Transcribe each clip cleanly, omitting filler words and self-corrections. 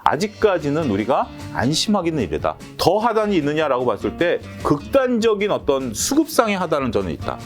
아직까지는 우리가 안심하기는 이르다. 더 하단이 있느냐라고 봤을 때 극단적인 어떤 수급상의 하단은 저는 있다.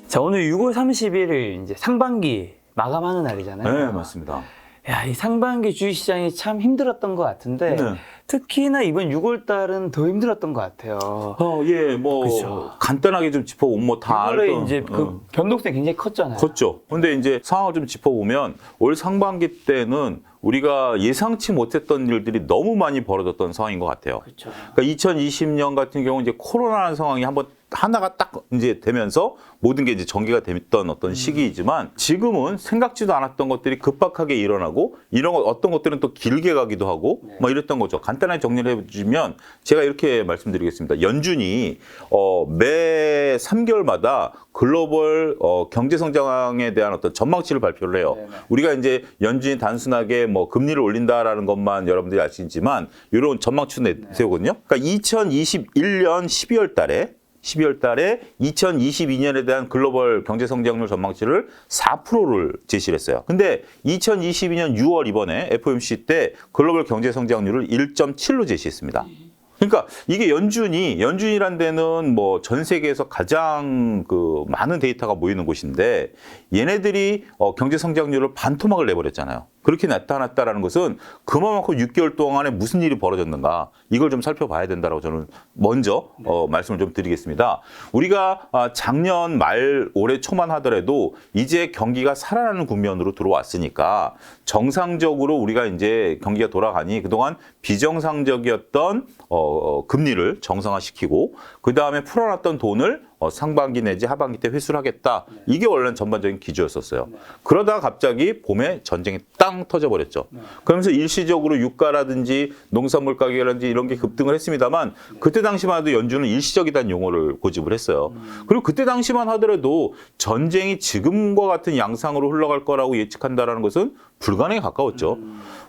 자, 오늘 6월 31일 이제 상반기 마감하는 날이잖아요. 네, 맞습니다. 야, 이 상반기 주식시장이 참 힘들었던 것 같은데 네. 특히나 이번 6월 달은 더 힘들었던 것 같아요. 예, 뭐 그쵸. 간단하게 좀 짚어보면 뭐 다 6월에 알던 이제 그 변동성이 굉장히 컸잖아요. 컸죠. 근데 이제 상황을 좀 짚어보면 올 상반기 때는 우리가 예상치 못했던 일들이 너무 많이 벌어졌던 상황인 것 같아요. 그렇죠. 그러니까 2020년 같은 경우 이제 코로나라는 상황이 한번 하나가 딱 이제 되면서 모든 게 이제 전개가 됐던 어떤 시기이지만 지금은 생각지도 않았던 것들이 급박하게 일어나고 이런 어떤 것들은 또 길게 가기도 하고 뭐 이랬던 거죠. 간단하게 정리를 해주면 제가 이렇게 말씀드리겠습니다. 연준이 매 3개월마다 글로벌 경제 성장에 대한 어떤 전망치를 발표를 해요. 네네. 우리가 이제 연준이 단순하게 뭐 금리를 올린다라는 것만 여러분들이 아시지만 이런 전망치도 세우거든요. 그러니까 2021년 12월 달에 2022년에 대한 글로벌 경제 성장률 전망치를 4%를 제시를 했어요. 근데 2022년 6월 이번에 FOMC 때 글로벌 경제 성장률을 1.7로 제시했습니다. 그러니까 이게 연준이란 데는 뭐 전 세계에서 가장 그 많은 데이터가 모이는 곳인데 얘네들이 경제 성장률을 반토막을 내버렸잖아요. 그렇게 나타났다라는 것은 그만큼 6개월 동안에 무슨 일이 벌어졌는가 이걸 좀 살펴봐야 된다라고 저는 먼저 말씀을 좀 드리겠습니다. 우리가 작년 말 올해 초만 하더라도 이제 경기가 살아나는 국면으로 들어왔으니까 정상적으로 우리가 이제 경기가 돌아가니 그동안 비정상적이었던 금리를 정상화시키고 그 다음에 풀어놨던 돈을 상반기 내지 하반기 때 회수를 하겠다. 이게 원래는 전반적인 기조였었어요. 그러다가 갑자기 봄에 전쟁이 땅 터져버렸죠. 그러면서 일시적으로 유가라든지 농산물 가격이라든지 이런 게 급등을 했습니다만 그때 당시만 해도 연준은 일시적이라는 용어를 고집을 했어요. 그리고 그때 당시만 하더라도 전쟁이 지금과 같은 양상으로 흘러갈 거라고 예측한다는 것은 불가능에 가까웠죠.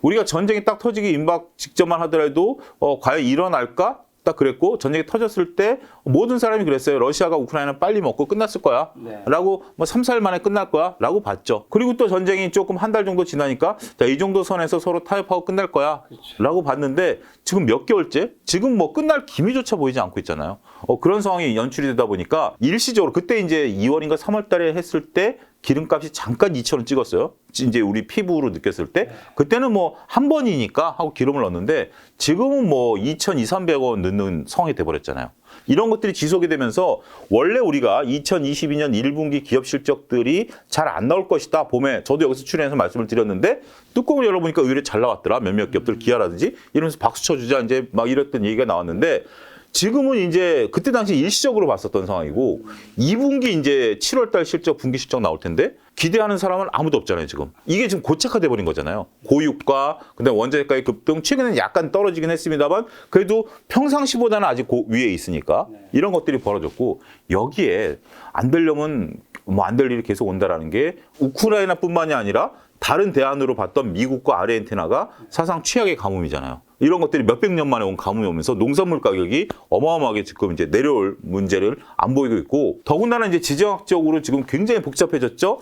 우리가 전쟁이 딱 터지기 임박 직전만 하더라도 과연 일어날까? 딱 그랬고 전쟁이 터졌을 때 모든 사람이 그랬어요. 러시아가 우크라이나 빨리 먹고 끝났을 거야. 네. 라고 뭐 3, 4일 만에 끝날 거야. 라고 봤죠. 그리고 또 전쟁이 조금 한 달 정도 지나니까 자, 이 정도 선에서 서로 타협하고 끝날 거야. 라고 봤는데 지금 몇 개월째? 지금 뭐 끝날 기미조차 보이지 않고 있잖아요. 그런 상황이 연출이 되다 보니까 일시적으로 그때 이제 2월인가 3월 달에 했을 때 기름값이 잠깐 2,000원 찍었어요. 이제 우리 피부로 느꼈을 때. 그때는 뭐 한 번이니까 하고 기름을 넣었는데 지금은 뭐 2,200~300원 넣는 상황이 돼버렸잖아요. 이런 것들이 지속이 되면서 원래 우리가 2022년 1분기 기업 실적들이 잘 안 나올 것이다. 봄에 저도 여기서 출연해서 말씀을 드렸는데 뚜껑을 열어보니까 의외로 잘 나왔더라. 몇몇 기업들 기아라든지 이러면서 박수 쳐주자 이제 막 이랬던 얘기가 나왔는데 지금은 이제 그때 당시 일시적으로 봤었던 상황이고 2분기 이제 7월 달 실적, 분기 실적 나올 텐데 기대하는 사람은 아무도 없잖아요, 지금. 이게 지금 고착화돼 버린 거잖아요. 고유가, 그다음에 원자재가의 급등, 최근에는 약간 떨어지긴 했습니다만 그래도 평상시보다는 아직 위에 있으니까 이런 것들이 벌어졌고 여기에 안 되려면 뭐 안 될 일이 계속 온다라는 게 우크라이나뿐만이 아니라 다른 대안으로 봤던 미국과 아르헨티나가 사상 최악의 가뭄이잖아요. 이런 것들이 몇백 년 만에 온 가뭄이 오면서 농산물 가격이 어마어마하게 지금 이제 내려올 문제를 안 보이고 있고 더군다나 이제 지정학적으로 지금 굉장히 복잡해졌죠.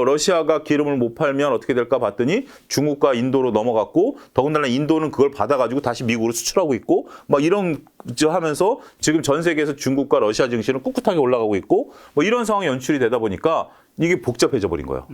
러시아가 기름을 못 팔면 어떻게 될까 봤더니 중국과 인도로 넘어갔고 더군다나 인도는 그걸 받아가지고 다시 미국으로 수출하고 있고 막 이런 하면서 지금 전 세계에서 중국과 러시아 증시는 꿋꿋하게 올라가고 있고 뭐 이런 상황이 연출이 되다 보니까 이게 복잡해져 버린 거예요.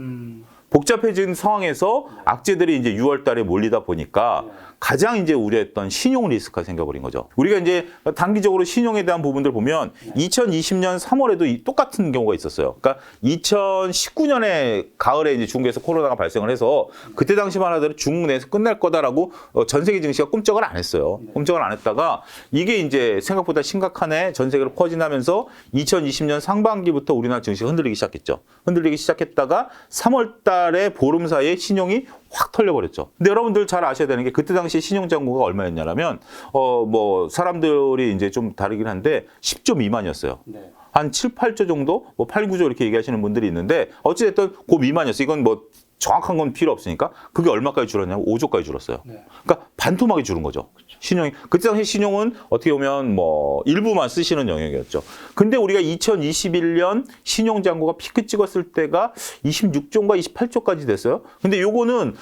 복잡해진 상황에서 악재들이 이제 6월 달에 몰리다 보니까 가장 이제 우려했던 신용 리스크가 생겨버린 거죠. 우리가 이제 단기적으로 신용에 대한 부분들 보면 2020년 3월에도 똑같은 경우가 있었어요. 그러니까 2019년에 가을에 이제 중국에서 코로나가 발생을 해서 그때 당시만 하더라도 중국 내에서 끝날 거다라고 전 세계 증시가 꿈쩍을 안 했어요. 꿈쩍을 안 했다가 이게 이제 생각보다 심각하네 전 세계로 퍼지면서 2020년 상반기부터 우리나라 증시가 흔들리기 시작했죠. 흔들리기 시작했다가 3월 달에 보름 사이에 신용이 확 털려버렸죠. 근데 여러분들 잘 아셔야 되는 게 그때 당시 신용잔고가 얼마였냐면 뭐 사람들이 이제 좀 다르긴 한데 10조 미만이었어요. 네. 한 7, 8조 정도, 뭐 8, 9조 이렇게 얘기하시는 분들이 있는데 어찌됐든 그 미만이었어요. 이건 뭐 정확한 건 필요 없으니까 그게 얼마까지 줄었냐면 5조까지 줄었어요. 네. 그러니까 반토막이 줄은 거죠. 신용이. 그때 당시 신용은 어떻게 보면 뭐 일부만 쓰시는 영역이었죠. 근데 우리가 2021년 신용잔고가 피크 찍었을 때가 26조인가 28조까지 됐어요. 근데 요거는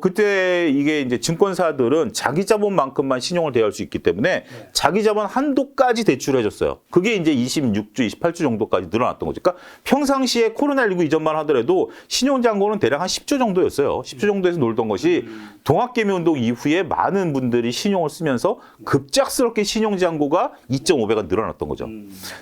그때 이게 이제 증권사들은 자기 자본만큼만 신용을 대할 수 있기 때문에 자기 자본 한도까지 대출해 줬어요. 그게 이제 26조, 28조 정도까지 늘어났던 거죠. 그러니까 평상시에 코로나19 이전만 하더라도 신용잔고는 대략 한 10조 정도였어요. 10조 정도에서 놀던 것이 동학개미운동 이후에 많은 분들이 신용을 쓰면서 급작스럽게 신용잔고가 2.5배가 늘어났던 거죠.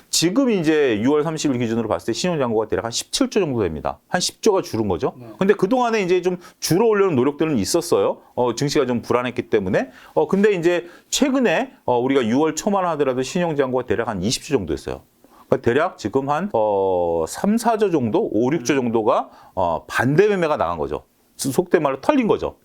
지금 이제 6월 30일 기준으로 봤을 때 신용잔고가 대략 한 17조 정도 됩니다. 한 10조가 줄은 거죠. 근데 그동안에 이제 좀 줄어 오려는 노력들은 있었어요. 증시가 좀 불안했기 때문에. 근데 이제 최근에 우리가 6월 초만 하더라도 신용잔고가 대략 한 20조 정도였어요. 그러니까 대략 지금 한 3, 4조 정도, 5, 6조 정도가 반대 매매가 나간 거죠. 속된 말로 털린 거죠.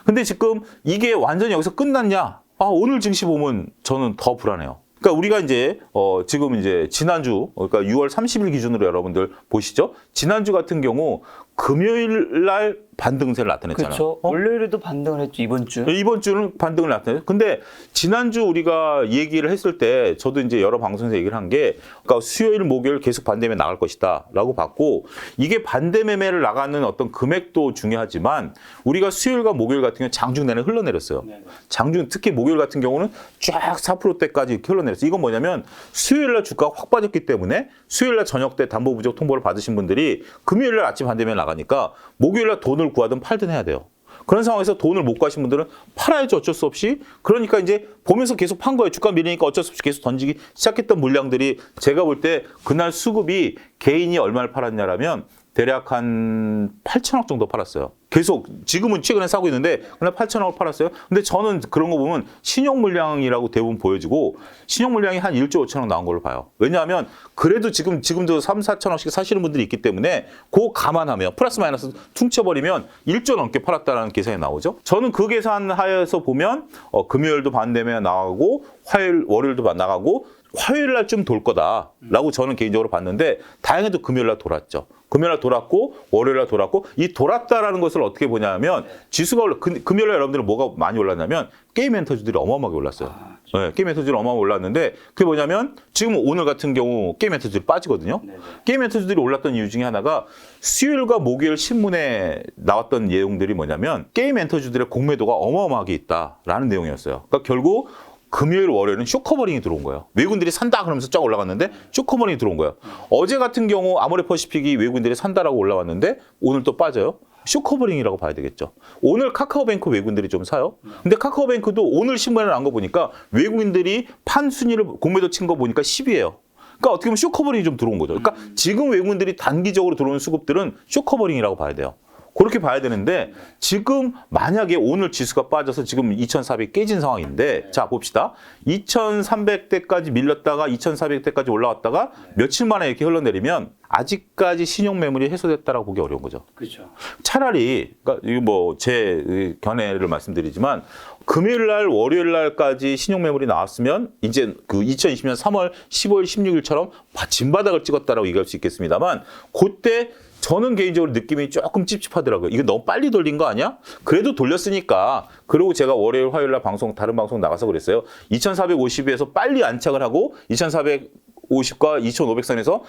근데 지금 이게 완전히 여기서 끝났냐? 오늘 증시 보면 저는 더 불안해요. 그러니까 우리가 이제 지금 이제 지난주 그러니까 6월 30일 기준으로 여러분들 보시죠. 지난주 같은 경우 금요일 날 반등세를 나타냈잖아요. 그렇죠. 월요일에도 반등을 했죠, 이번 주. 이번 주는 반등을 나타냈어요. 근데 지난주 우리가 얘기를 했을 때 저도 이제 여러 방송에서 얘기를 한 게 그러니까 수요일, 목요일 계속 반대매매 나갈 것이다 라고 봤고 이게 반대매매를 나가는 어떤 금액도 중요하지만 우리가 수요일과 목요일 같은 경우는 장중 내내 흘러내렸어요. 장중 특히 목요일 같은 경우는 쫙 4%대까지 이렇게 흘러내렸어요. 이건 뭐냐면 수요일 날 주가가 확 빠졌기 때문에 수요일 날 저녁 때 담보 부족 통보를 받으신 분들이 금요일 날 아침 반대매매 나가니까 목요일 날 돈을 구하든 팔든 해야 돼요. 그런 상황에서 돈을 못 구하신 분들은 팔아야죠. 어쩔 수 없이. 그러니까 이제 보면서 계속 판 거예요. 주가 밀리니까 어쩔 수 없이 계속 던지기 시작했던 물량들이 제가 볼 때 그날 수급이 개인이 얼마를 팔았냐라면 대략 한 8천억 정도 팔았어요. 계속 지금은 최근에 사고 있는데 그날 8천억을 팔았어요. 근데 저는 그런 거 보면 신용 물량이라고 대부분 보여지고 신용 물량이 한 1조 5천억 나온 걸로 봐요. 왜냐하면 그래도 지금도 3, 4천억씩 사시는 분들이 있기 때문에 그거 감안하면 플러스 마이너스 퉁쳐버리면 1조 넘게 팔았다는 계산이 나오죠. 저는 그 계산 하에서 보면 금요일도 반대매가 나가고 화요일, 월요일도 나가고 화요일 날 좀 돌 거다라고 저는 개인적으로 봤는데 다행히도 금요일 날 돌았죠. 금요일 날 돌았고 월요일 날 돌았고 이 돌았다라는 것을 어떻게 보냐면 지수가 금요일 날 여러분들은 뭐가 많이 올랐냐면 게임 엔터주들이 어마어마하게 올랐어요. 네, 게임 엔터주들이 어마어마하게 올랐는데 그게 뭐냐면 지금 오늘 같은 경우 게임 엔터주들이 빠지거든요. 게임 엔터주들이 올랐던 이유 중에 하나가 수요일과 목요일 신문에 나왔던 내용들이 뭐냐면 게임 엔터주들의 공매도가 어마어마하게 있다라는 내용이었어요. 그러니까 결국 금요일, 월요일은 쇼커버링이 들어온 거예요. 외국인들이 산다 그러면서 쫙 올라갔는데 쇼커버링이 들어온 거예요. 어제 같은 경우 아모레퍼시픽이 외국인들이 산다라고 올라왔는데 오늘 또 빠져요. 쇼커버링이라고 봐야 되겠죠. 오늘 카카오뱅크 외국인들이 좀 사요. 근데 카카오뱅크도 오늘 신문에 나온 거 보니까 외국인들이 판 순위를 공매도 친 거 보니까 10위예요. 그러니까 어떻게 보면 쇼커버링이 좀 들어온 거죠. 그러니까 지금 외국인들이 단기적으로 들어오는 수급들은 쇼커버링이라고 봐야 돼요. 그렇게 봐야 되는데 지금 만약에 오늘 지수가 빠져서 지금 2,400 깨진 상황인데 자 봅시다. 2,300대까지 밀렸다가 2,400대까지 올라왔다가 며칠 만에 이렇게 흘러내리면 아직까지 신용 매물이 해소됐다라고 보기 어려운 거죠. 그렇죠. 차라리 그러니까 이거 뭐 제 견해를 말씀드리지만 금요일 날 월요일 날까지 신용 매물이 나왔으면 이제 그 2020년 3월 15일 16일처럼 진바닥을 찍었다라고 얘기할 수 있겠습니다만 그때 저는 개인적으로 느낌이 조금 찝찝하더라고요. 이거 너무 빨리 돌린 거 아니야? 그래도 돌렸으니까. 그리고 제가 월요일, 화요일 날 다른 방송 나가서 그랬어요. 2,450에서 빨리 안착을 하고 2,450과 2,500선에서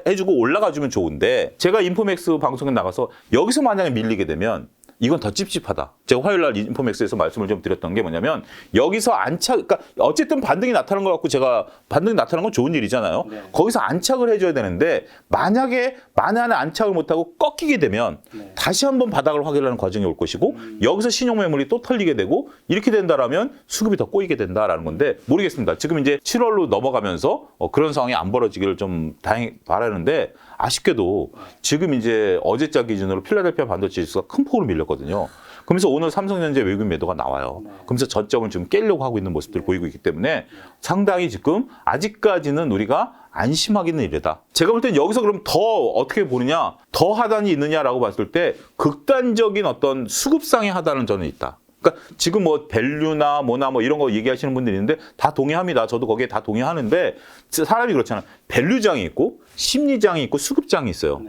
해주고 올라가주면 좋은데 제가 인포맥스 방송에 나가서 여기서 만약에 밀리게 되면 이건 더 찝찝하다. 제가 화요일 날 인포맥스에서 말씀을 좀 드렸던 게 뭐냐면 여기서 그러니까 어쨌든 반등이 나타난 것 같고 제가 반등이 나타난 건 좋은 일이잖아요. 네. 거기서 안착을 해줘야 되는데 만약에 만에 안착을 못하고 꺾이게 되면 다시 한번 바닥을 확인하는 과정이 올 것이고 여기서 신용 매물이 또 털리게 되고 이렇게 된다라면 수급이 더 꼬이게 된다라는 건데 모르겠습니다. 지금 이제 7월로 넘어가면서 그런 상황이 안 벌어지기를 좀 다행히 바라는데 아쉽게도 지금 이제 어제자 기준으로 필라델피아 반도체 지수가 큰 폭으로 밀렸거든요. 그러면서 오늘 삼성전자 외국인 매도가 나와요. 그러면서 저점을 지금 깨려고 하고 있는 모습들을 보이고 있기 때문에 상당히 지금 아직까지는 우리가 안심하기는 이르다. 제가 볼 땐 여기서 그럼 더 어떻게 보느냐, 더 하단이 있느냐라고 봤을 때 극단적인 어떤 수급상의 하단은 저는 있다. 그러니까 지금 뭐 밸류나 뭐나 뭐 이런 거 얘기하시는 분들이 있는데 다 동의합니다. 저도 거기에 다 동의하는데 사람이 그렇잖아요. 밸류장이 있고 심리장이 있고 수급장이 있어요.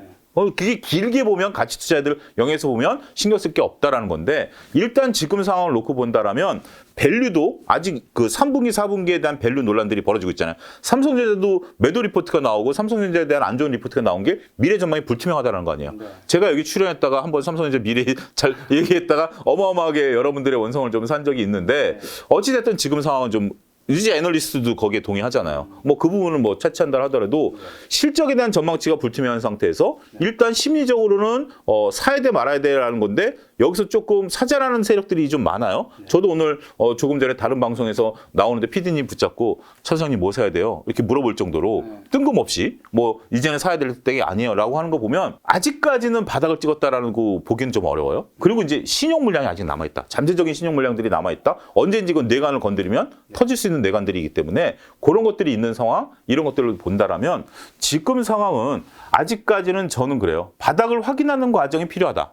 그게 길게 보면 가치 투자자들 영역에서 보면 신경 쓸 게 없다라는 건데 일단 지금 상황을 놓고 본다라면 밸류도 아직 그 3분기, 4분기에 대한 밸류 논란들이 벌어지고 있잖아요. 삼성전자도 매도 리포트가 나오고 삼성전자에 대한 안 좋은 리포트가 나온 게 미래 전망이 불투명하다는 거 아니에요. 네. 제가 여기 출연했다가 한번 삼성전자 미래 잘 얘기했다가 어마어마하게 여러분들의 원성을 좀 산 적이 있는데 어찌됐든 지금 상황은 좀 이제 애널리스트도 거기에 동의하잖아요. 뭐 그 부분은 뭐 차치한다 하더라도 실적에 대한 전망치가 불투명한 상태에서 일단 심리적으로는 사야 돼 말아야 돼라는 건데 여기서 조금 사자라는 세력들이 좀 많아요. 저도 오늘 조금 전에 다른 방송에서 나오는데 PD님 붙잡고 차 사장님 뭐 사야 돼요? 이렇게 물어볼 정도로 뜬금없이 뭐 이제는 사야 될 때가 아니에요라고 하는 거 보면 아직까지는 바닥을 찍었다라는 거 보기는 좀 어려워요. 그리고 이제 신용 물량이 아직 남아있다. 잠재적인 신용 물량들이 남아있다. 언제인지 이건 뇌관을 건드리면 터질 수 있는 내관들이기 때문에 그런 것들이 있는 상황, 이런 것들을 본다라면 지금 상황은 아직까지는 저는 그래요. 바닥을 확인하는 과정이 필요하다.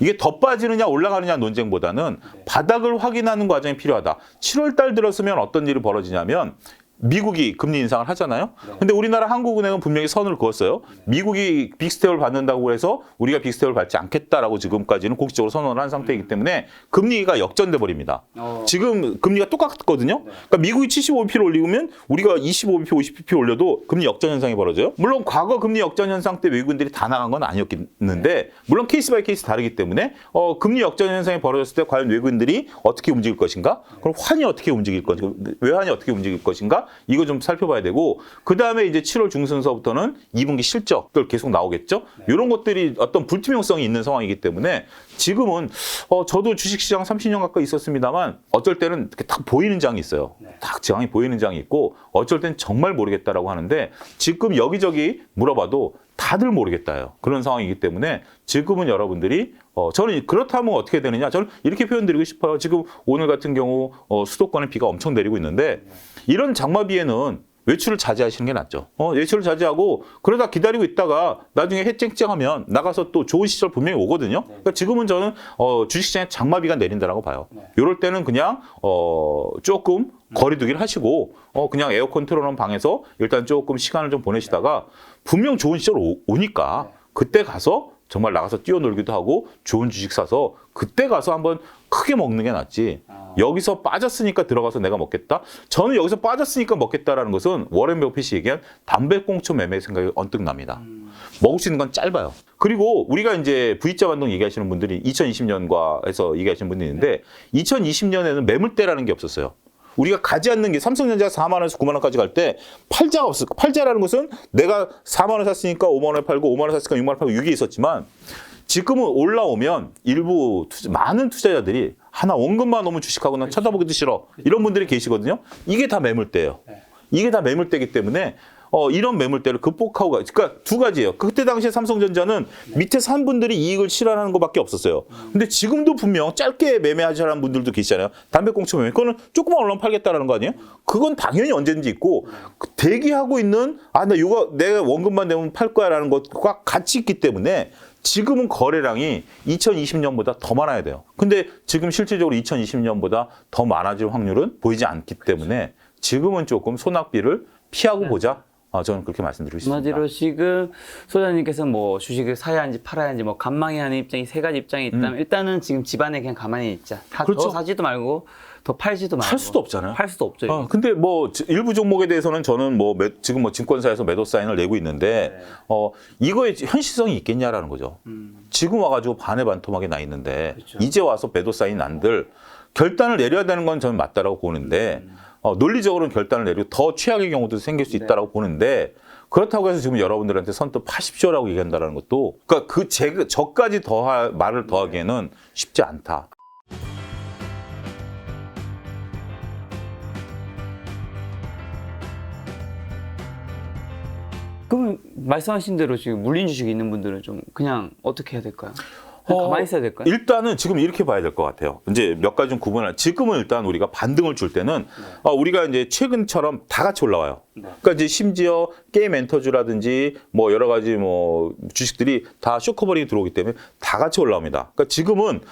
이게 더 빠지느냐 올라가느냐 논쟁보다는 바닥을 확인하는 과정이 필요하다. 7월 달 들었으면 어떤 일이 벌어지냐면 미국이 금리 인상을 하잖아요. 근데 우리나라 한국은행은 분명히 선을 그었어요. 미국이 빅스텝을 받는다고 해서 우리가 빅스텝을 받지 않겠다라고 지금까지는 공식적으로 선언을 한 상태이기 때문에 금리가 역전돼 버립니다. 지금 금리가 똑같거든요. 그러니까 미국이 75bp를 올리면 우리가 25bp, 50bp 올려도 금리 역전 현상이 벌어져요. 물론 과거 금리 역전 현상 때 외국인들이 다 나간 건 아니었는데 물론 케이스 바이 케이스 다르기 때문에 금리 역전 현상이 벌어졌을 때 과연 외국인들이 어떻게 움직일 것인가? 그럼 환이 어떻게 움직일 것인가? 외환이 어떻게 움직일 것인가? 이거 좀 살펴봐야 되고 그 다음에 이제 7월 중순서부터는 2분기 실적들 계속 나오겠죠. 이런 것들이 어떤 불투명성이 있는 상황이기 때문에 지금은 저도 주식시장 30년 가까이 있었습니다만 어쩔 때는 이렇게 딱 보이는 장이 있어요. 딱 장이 보이는 장이 있고 어쩔 땐 정말 모르겠다라고 하는데 지금 여기저기 물어봐도 다들 모르겠다요. 그런 상황이기 때문에 지금은 여러분들이 저는 그렇다면 어떻게 되느냐? 저는 이렇게 표현드리고 싶어요. 지금 오늘 같은 경우 수도권에 비가 엄청 내리고 있는데 이런 장마비에는 외출을 자제하시는 게 낫죠. 외출을 자제하고 그러다 기다리고 있다가 나중에 해 쨍쨍하면 나가서 또 좋은 시절 분명히 오거든요. 그러니까 지금은 저는 주식시장에 장마비가 내린다라고 봐요. 이럴 때는 그냥 조금 거리두기를 하시고 그냥 에어컨 틀어놓은 방에서 일단 조금 시간을 좀 보내시다가 분명 좋은 시절 오니까 그때 가서 정말 나가서 뛰어놀기도 하고 좋은 주식 사서 그때 가서 한번 크게 먹는 게 낫지. 여기서 빠졌으니까 들어가서 내가 먹겠다? 저는 여기서 빠졌으니까 먹겠다라는 것은 워렌 버핏이 얘기한 담배꽁초 매매 생각이 언뜻 납니다. 먹을 수 있는 건 짧아요. 그리고 우리가 이제 V자 반동 얘기하시는 분들이 2020년과 해서 얘기하시는 분들이 있는데 2020년에는 매물대라는 게 없었어요. 우리가 가지 않는 게 삼성전자가 4만 원에서 9만 원까지 갈 때 팔자가 없었어. 팔자라는 것은 내가 4만 원 샀으니까 5만 원에 팔고 5만 원 샀으니까 6만 원 팔고 이게 있었지만 지금은 올라오면 일부 많은 투자자들이 하나 원금만 오면 주식하고 난 쳐다보기도 싫어. 이런 분들이 계시거든요. 이게 다 매물대예요. 이게 다 매물대이기 때문에 이런 매물대를 극복하고 그러니까 두 가지예요. 그때 당시에 삼성전자는 밑에 산 분들이 이익을 실현하는 것밖에 없었어요. 근데 지금도 분명 짧게 매매하시는 분들도 계시잖아요. 담배꽁초 매매. 그거는 조금만 올라면 팔겠다라는 거 아니에요? 그건 당연히 언제든지 있고 대기하고 있는 나 이거 내가 원금만 내면 팔 거야라는 것과 같이 있기 때문에 지금은 거래량이 2020년보다 더 많아야 돼요. 근데 지금 실질적으로 2020년보다 더 많아질 확률은 보이지 않기 때문에 지금은 조금 소낙비를 피하고 보자. 저는 그렇게 말씀드리고 싶습니다. 한마디로 지금 소장님께서 뭐 주식을 사야 하는지 팔아야 하는지 뭐 간망해야 하는 입장이 세 가지 입장이 있다면 일단은 지금 집안에 그냥 가만히 있자. 그렇죠. 더 사지도 말고 더 팔지도 말고. 팔 수도 없잖아요. 팔 수도 없죠. 근데 뭐 일부 종목에 대해서는 저는 지금 증권사에서 매도 사인을 내고 있는데 이거에 현실성이 있겠냐라는 거죠. 지금 와가지고 반해반토막이 나 있는데 그렇죠. 이제 와서 매도 사인 난들 결단을 내려야 되는 건 저는 맞다라고 보는데 논리적으로는 결단을 내리고 더 최악의 경우도 생길 수 있다라고 보는데 그렇다고 해서 지금 여러분들한테 선뜻 파십시오라고 얘기한다는 것도 그러니까 저까지 말을 더하기에는 쉽지 않다. 그러면 말씀하신 대로 지금 물린 주식이 있는 분들은 좀 그냥 어떻게 해야 될까요? 그냥 가만히 있어야 될까요? 일단은 지금 이렇게 봐야 될 것 같아요. 이제 몇 가지 좀 구분할. 지금은 일단 우리가 반등을 줄 때는 우리가 이제 최근처럼 다 같이 올라와요. 그러니까 이제 심지어 게임 엔터주라든지 뭐 여러 가지 뭐 주식들이 다 쇼커버링이 들어오기 때문에 다 같이 올라옵니다. 그러니까 지금은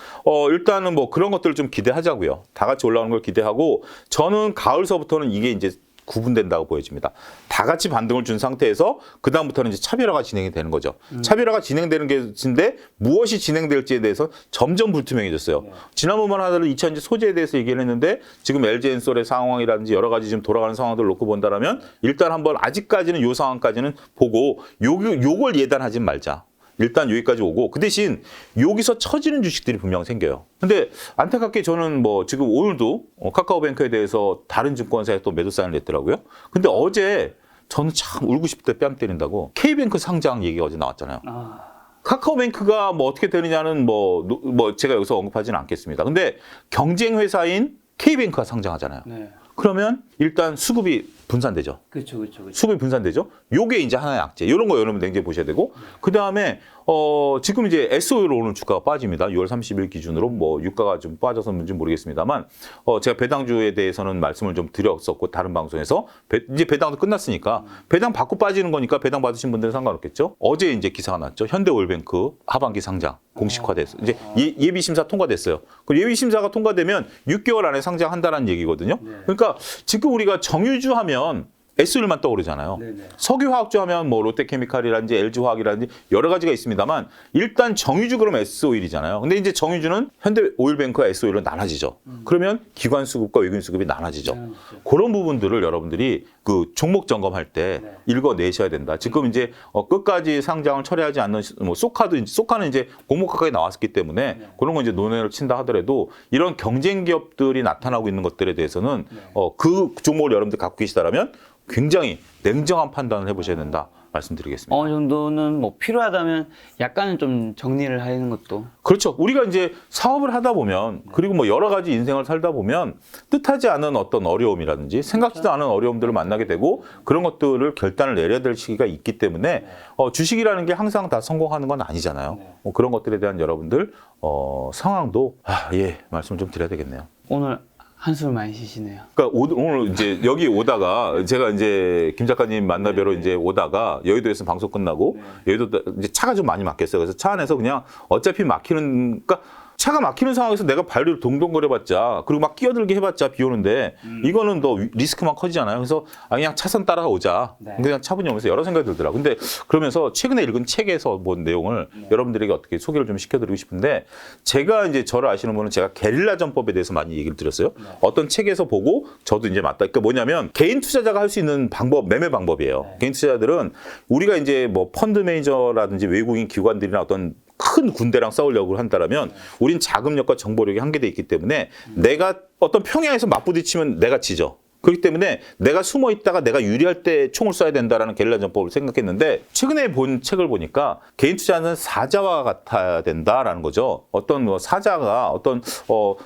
일단은 뭐 그런 것들을 좀 기대하자고요. 다 같이 올라오는 걸 기대하고 저는 가을서부터는 이게 이제 구분된다고 보여집니다. 다 같이 반등을 준 상태에서 그 다음부터는 이제 차별화가 진행이 되는 거죠. 차별화가 진행되는 것인데 무엇이 진행될지에 대해서 점점 불투명해졌어요. 지난번만 하더라도 2000년 소재에 대해서 얘기를 했는데 지금 LG엔솔의 상황이라든지 여러 가지 지금 돌아가는 상황들을 놓고 본다라면 일단 한번 아직까지는 요 상황까지는 보고 요걸 예단하지 말자. 일단 여기까지 오고 그 대신 여기서 처지는 주식들이 분명 생겨요. 근데 안타깝게 저는 뭐 지금 오늘도 카카오뱅크에 대해서 다른 증권사에 또 매도 사인을 냈더라고요. 근데 어제 저는 참 울고 싶을 때 뺨 때린다고 K뱅크 상장 얘기가 어제 나왔잖아요. 카카오뱅크가 뭐 어떻게 되느냐는 뭐 제가 여기서 언급하지는 않겠습니다. 근데 경쟁 회사인 K뱅크가 상장하잖아요. 네. 그러면 일단 수급이 분산되죠. 그렇죠. 수급이 분산되죠. 요게 이제 하나의 악재. 이런 거 여러분 냉정히 보셔야 되고 그 다음에 지금 이제 SOE로 오늘 주가가 빠집니다. 6월 30일 기준으로 뭐 유가가 좀 빠져서 뭔지 모르겠습니다만 제가 배당주에 대해서는 말씀을 좀 드렸었고 다른 방송에서 이제 배당도 끝났으니까 배당 받고 빠지는 거니까 배당 받으신 분들은 상관없겠죠. 어제 이제 기사가 났죠. 현대오일뱅크 하반기 상장 공식화됐어요. 이제 예비 심사 통과됐어요. 그 예비 심사가 통과되면 6개월 안에 상장한다는 얘기거든요. 그러니까 지금 우리가 정유주 하면 SOE만 떠오르잖아요. 네네. 석유화학주 하면 뭐 롯데케미칼이라든지 LG화학이라든지 여러 가지가 있습니다만 일단 정유주 그러면 SOE이잖아요. 근데 이제 정유주는 현대오일뱅크와 SOE로 나눠지죠. 그러면 기관 수급과 외국인 수급이 나눠지죠. 그런 부분들을 여러분들이 그 종목 점검할 때 읽어내셔야 된다. 지금 이제 끝까지 상장을 처리하지 않는 뭐 소카는 이제 공모 가격에 나왔기 때문에 그런 거 이제 논의를 친다 하더라도 이런 경쟁 기업들이 나타나고 있는 것들에 대해서는 그 종목을 여러분들 갖고 계시다라면 굉장히 냉정한 판단을 해보셔야 된다 말씀드리겠습니다. 어느 정도는 뭐 필요하다면 약간은 좀 정리를 하는 것도. 그렇죠. 우리가 이제 사업을 하다 보면 그리고 뭐 여러 가지 인생을 살다 보면 뜻하지 않은 어떤 어려움이라든지 생각지도 않은 어려움들을 만나게 되고 그런 것들을 결단을 내려야 될 시기가 있기 때문에 주식이라는 게 항상 다 성공하는 건 아니잖아요. 그런 것들에 대한 여러분들 상황도 말씀을 좀 드려야 되겠네요. 오늘 한숨을 많이 쉬시네요. 그러니까 오늘 이제 여기 오다가 제가 이제 김 작가님 만나 뵈러 이제 오다가 여의도에서 방송 끝나고 여의도 이제 차가 좀 많이 막혔어요. 그래서 차 안에서 그냥 어차피 막히는 그러니까 차가 막히는 상황에서 내가 발을 동동거려봤자 그리고 막 끼어들게 해봤자 비 오는데 이거는 더 리스크만 커지잖아요. 그래서 그냥 차선 따라오자. 그냥 차분히 오면서 여러 생각이 들더라고요. 근데 그러면서 최근에 읽은 책에서 본 내용을 여러분들에게 어떻게 소개를 좀 시켜드리고 싶은데 제가 이제 저를 아시는 분은 제가 게릴라 전법에 대해서 많이 얘기를 드렸어요. 어떤 책에서 보고 저도 이제 맞다. 그러니까 뭐냐면 개인 투자자가 할 수 있는 방법, 매매 방법이에요. 개인 투자자들은 우리가 이제 뭐 펀드 매니저라든지 외국인 기관들이나 어떤 큰 군대랑 싸우려고 한다면 우린 자금력과 정보력이 한계돼 있기 때문에 내가 어떤 평야에서 맞부딪히면 내가 지죠. 그렇기 때문에 내가 숨어 있다가 내가 유리할 때 총을 쏴야 된다라는 게릴라 전법을 생각했는데 최근에 본 책을 보니까 개인 투자는 사자와 같아야 된다라는 거죠. 어떤 뭐 사자가 어떤 뭐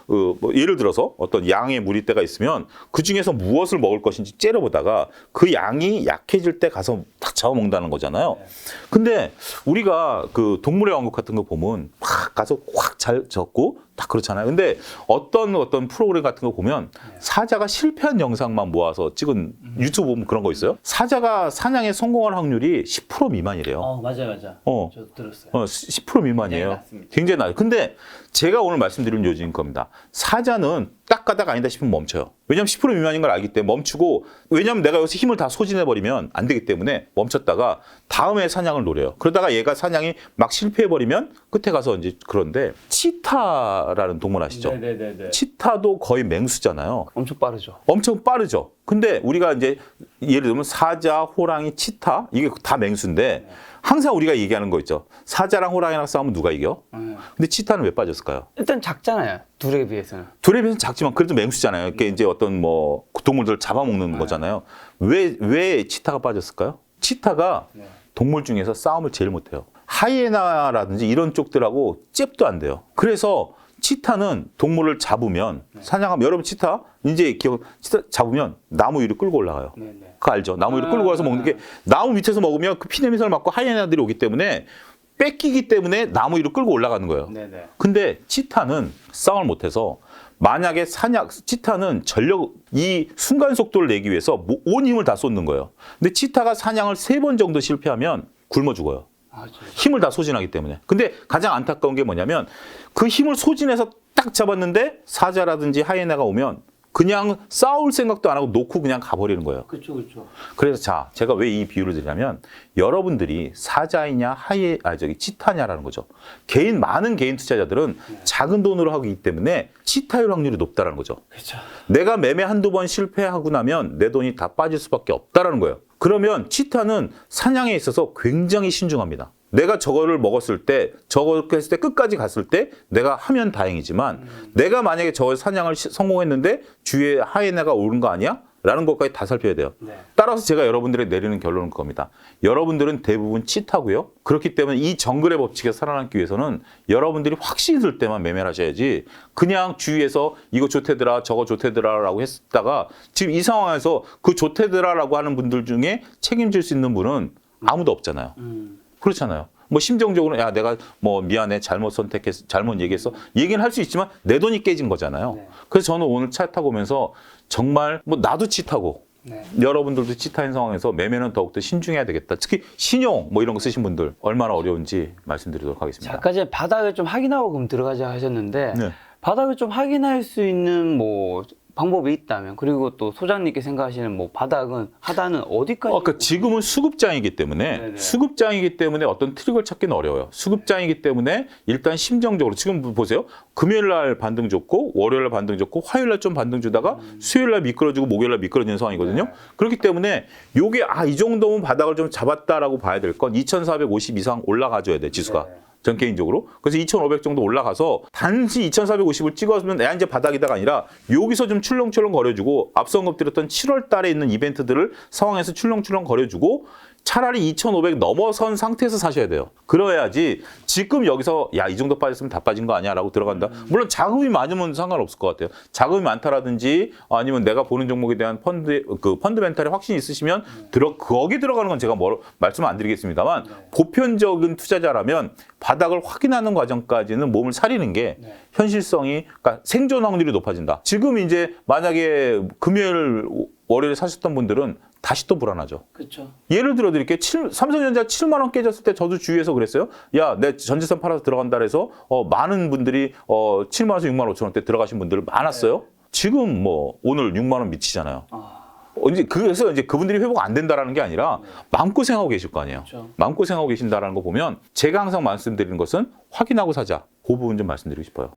예를 들어서 어떤 양의 무리대가 있으면 그 중에서 무엇을 먹을 것인지 째려보다가 그 양이 약해질 때 가서 딱 잡아먹는다는 거잖아요. 근데 우리가 그 동물의 왕국 같은 거 보면 확 가서 확 잘 젓고 딱 그렇잖아요. 근데 어떤 프로그램 같은 거 보면 사자가 실패한 영상만 모아서 찍은 유튜브 보면 그런 거 있어요. 사자가 사냥에 성공할 확률이 10% 미만이래요. 맞아. 저도 들었어요. 10% 미만이에요. 굉장히 낮습니다. 굉장히 낮아요. 근데 제가 오늘 말씀드리는 요지인 겁니다. 사자는 딱 가다가 아니다 싶으면 멈춰요. 왜냐하면 10% 미만인 걸 알기 때문에 멈추고 왜냐하면 내가 여기서 힘을 다 소진해버리면 안 되기 때문에 멈췄다가 다음에 사냥을 노려요. 그러다가 얘가 사냥이 막 실패해버리면 끝에 가서 이제 그런데 치타라는 동물 아시죠? 네네네. 치타도 거의 맹수잖아요. 엄청 빠르죠. 엄청 빠르죠. 근데 우리가 이제 예를 들면 사자, 호랑이, 치타 이게 다 맹수인데 항상 우리가 얘기하는 거 있죠. 사자랑 호랑이랑 싸우면 누가 이겨? 근데 치타는 왜 빠졌을까요? 일단 작잖아요. 둘에 비해서는. 둘에 비해서는 작지만 그래도 맹수잖아요. 이게 이제 어떤 뭐 동물들을 잡아먹는 거잖아요. 왜 치타가 빠졌을까요? 치타가 동물 중에서 싸움을 제일 못해요. 하이에나라든지 이런 쪽들하고 잽도 안 돼요. 그래서 치타는 동물을 잡으면 사냥하면 여러분 치타 잡으면 나무 위로 끌고 올라가요. 그거 알죠? 나무 위로 끌고 가서 먹는 게 나무 밑에서 먹으면 그 피냄새를 맡고 하이에나들이 오기 때문에 뺏기기 때문에 나무 위로 끌고 올라가는 거예요. 근데 치타는 싸움을 못해서 만약에 치타는 이 순간 속도를 내기 위해서 온 힘을 다 쏟는 거예요. 근데 치타가 사냥을 3번 정도 실패하면 굶어 죽어요. 힘을 다 소진하기 때문에. 근데 가장 안타까운 게 뭐냐면 그 힘을 소진해서 딱 잡았는데 사자라든지 하이에나가 오면 그냥 싸울 생각도 안 하고 놓고 그냥 가버리는 거예요. 그렇죠, 그렇죠. 그래서 자, 제가 왜 이 비유를 드리냐면 여러분들이 사자이냐 치타냐라는 거죠. 많은 개인 투자자들은 작은 돈으로 하기 때문에 치타일 확률이 높다라는 거죠. 그렇죠. 내가 매매 한두 번 실패하고 나면 내 돈이 다 빠질 수밖에 없다라는 거예요. 그러면 치타는 사냥에 있어서 굉장히 신중합니다. 내가 저거를 먹었을 때, 저거 했을 때 끝까지 갔을 때 내가 하면 다행이지만 내가 만약에 저 사냥을 성공했는데 주위에 하이에나가 오른 거 아니야? 라는 것까지 다 살펴야 돼요. 네. 따라서 제가 여러분들에게 내리는 결론은 그겁니다. 여러분들은 대부분 치타고요. 그렇기 때문에 이 정글의 법칙에 살아남기 위해서는 여러분들이 확신이 들 때만 매매를 하셔야지 그냥 주위에서 이거 좋대더라 저거 좋대더라 라고 했다가 지금 이 상황에서 그 좋대더라 라고 하는 분들 중에 책임질 수 있는 분은 아무도 없잖아요. 그렇잖아요. 뭐 심정적으로 야 내가 뭐 미안해 잘못 선택했어 잘못 얘기했어 얘기는 할 수 있지만 내 돈이 깨진 거잖아요. 네. 그래서 저는 오늘 차 타고 오면서 정말 뭐 나도 치타고 네. 여러분들도 치타인 상황에서 매매는 더욱더 신중해야 되겠다. 특히 신용 뭐 이런 거 쓰신 분들 얼마나 어려운지 말씀드리도록 하겠습니다. 아까 전에 바닥을 좀 확인하고 그럼 들어가자 하셨는데 네. 바닥을 좀 확인할 수 있는 뭐 방법이 있다면 그리고 또 소장님께 생각하시는 뭐 바닥은 하단은 어디까지? 그러니까 지금은 수급장이기 때문에 네네. 수급장이기 때문에 어떤 트릭을 찾기는 어려워요. 수급장이기 때문에 일단 심정적으로 지금 보세요. 금요일 날 반등 좋고 월요일 날 반등 좋고 화요일 날 좀 반등 주다가 수요일 날 미끄러지고 목요일 날 미끄러지는 상황이거든요. 네. 그렇기 때문에 요게 이 정도면 바닥을 좀 잡았다라고 봐야 될 건 2,450 이상 올라가줘야 돼 지수가. 네. 전 개인적으로. 그래서 2,500 정도 올라가서 단지 2,450을 찍었으면 이제 바닥이다가 아니라 여기서 좀 출렁출렁 거려주고 앞서 언급드렸던 7월 달에 있는 이벤트들을 상황에서 출렁출렁 거려주고 차라리 2,500 넘어선 상태에서 사셔야 돼요. 그래야지 지금 여기서 야, 이 정도 빠졌으면 다 빠진 거 아니야? 라고 들어간다. 물론 자금이 많으면 상관없을 것 같아요. 자금이 많다라든지 아니면 내가 보는 종목에 대한 펀드멘탈에 확신이 있으시면 거기 들어가는 건 제가 말씀 안 드리겠습니다만 보편적인 투자자라면 바닥을 확인하는 과정까지는 몸을 사리는 게 현실성이 그러니까 생존 확률이 높아진다. 지금 이제 만약에 금요일 월요일에 사셨던 분들은 다시 또 불안하죠. 그렇죠. 예를 들어 드릴게요. 삼성전자 7만 원 깨졌을 때 저도 주위에서 그랬어요. 야, 내 전재산 팔아서 들어간다 해서 많은 분들이 7만 원에서 6만 5천 원대 들어가신 분들 많았어요. 지금 뭐 오늘 6만 원 미치잖아요. 그래서 이제 그분들이 회복 안 된다라는 게 아니라 마음고생하고 계실 거 아니에요. 그렇죠. 마음고생하고 계신다라는 거 보면 제가 항상 말씀드리는 것은 확인하고 사자. 그 부분 좀 말씀드리고 싶어요.